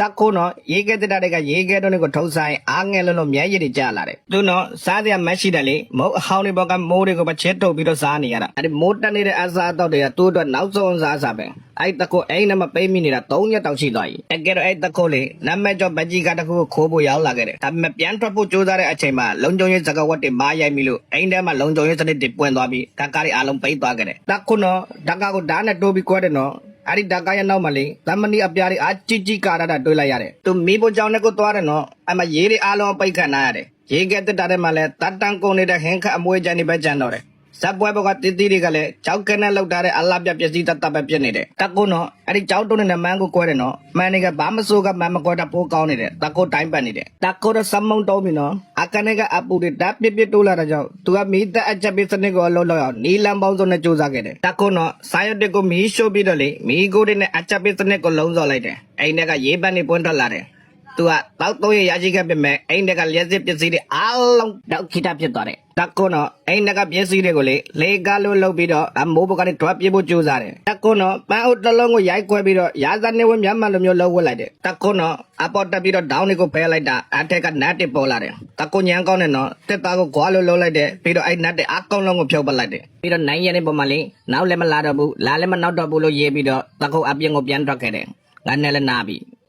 တခုနော်ရေကဲတဲ့တဲ့ကရေကဲတော့ကိုထုံးဆိုင်အားငယ်လုံးမြဲရည်ကြလာတယ်သူနော်စားစရာမရှိတယ်လေမဟုတ်အဟောင်းတွေဘောကမိုးတွေကိုပဲချက်ထုတ်ပြီးတော့စားနေရတာအဲ့ဒီမိုးတက်နေတဲ့အစားတော့တွေကသူ့အတွက်နောက်ဆုံးစားပဲအဲ့တခုအိမ်နဲ့မပေးမိနေတာ3ရက်တောင်ရှိသွားပြီတကယ်တော့အဲ့တခုလေနမကျော်ဗကြီးကတခုခိုးဖို့ရောက်လာခဲ့တယ်ဒါပေမဲ့ပြန်ထွက်ဖို့ကြိုးစားတဲ့အချိန်မှာလုံခြုံရေးစကားဝတ်တွေမားရိုက်ပြီလို့အိမ်ထဲမှာလုံခြုံရေးစနစ်တွေပွင့်သွားပြီးဓာတ်ကားတွေအားလုံးပိတ်သွားခဲ့တယ်တခုနော်ဓာတ်ကားကိုဓာတ်နဲ့တိုးပြီးကွဲတယ်နော်အဲ့ဒီဓာတ်ကားရဲ့နောက်မှာလေသမဏီအပြားတွေအားကြီးကာရတာတွေးလိုက်ရတယ်သူမိဖို့ကြောင့်လည်းကိုသွားတယ်နော်အဲ့မှာရေတွေအားလုံးပိတ်ခတ်နာရတယ်ရေကဲတက်တဲ့မှာလဲတတ်တန်ကုန်နေတဲ့ဟင်းခတ်အမွေးကြမ်းတွေပဲကြံတော့တယ်ဇက်ပွဲဘောကတီတီတွေကလည်းကြောက်ကနဲ့လောက်ထားတဲ့အလားပြပစ္စည်းတတ်ပဲပြစ်နေတယ်တကုနော်အဲ့ဒီကြောက်တုံးနေတဲ့မန်းကိုကွဲတယ်နော်မန်းတွေကဘာမစိုးကမန်းမကွဲတာပိုးကောင်းနေတယ်တကုတိုင်းပတ်နေတယ်တကုတော့စမုံတုံးပြီနော်အကနေကအပူတွေဓာတ်ပြတိုးလာတဲ့ကြောင့်သူကမီးတက်အချက်ပစ္စည်းကိုအလုံးလောက်အောင်နီလန်ပေါင်းစုံနဲ့စူးစမ်းခဲ့တယ်တကုနော်စာရွက်တွေကိုမီးရှို့ပြီးတော့လေမီးကိုတွေနဲ့အချက်ပစ္စည်းကိုလုံးစော်လိုက်တယ်အိမ်ထဲကရေပန်းတွေပွင့်ထွက်လာတယ်သူကတောက်တော့ရရှိခဲ့ပေမဲ့အိမ်တကလျက်စစ်ပစ္စည်းတွေအားလုံးတောက်ခိတာဖြစ်သွားတယ်တကွန်းတော့အိမ်တကပစ္စည်းတွေကိုလေကားလို့လုပ်ပြီးတော့အမိုးဘကနေထွက်ပြေးဖို့ကြိုးစားတယ်တကွန်းတော့ပန်းအုပ်တစ်လုံးကိုရိုက်ခွဲပြီးတော့ရာဇာနေဝင်မြန်မာလိုမျိုးလှုပ်ဝက်လိုက်တယ်တကွန်းတော့အပေါ်တက်ပြီးတော့ဒေါင်းတွေကိုဖဲလိုက်တာအထက်ကနတ်တွေပေါ်လာတယ်တကွန်းညံကောင်းနဲ့တော့တက်သားကိုဂွားလို့လှုပ်လိုက်တယ်ပြီးတော့အဲ့နတ်တွေအကောင်လုံးကိုဖြုတ်ပလိုက်တယ်ပြီးတော့နိုင်ရတဲ့ပုံမှာလေနောက်လည်းမလာတော့ဘူးလာလည်းမနောက်တော့ဘူးလို့ရေးပြီးတော့တကွန်းအပြင်ကိုပြန်ထွက်ခဲ့တယ်ငါနဲ့လည်းနာပြီ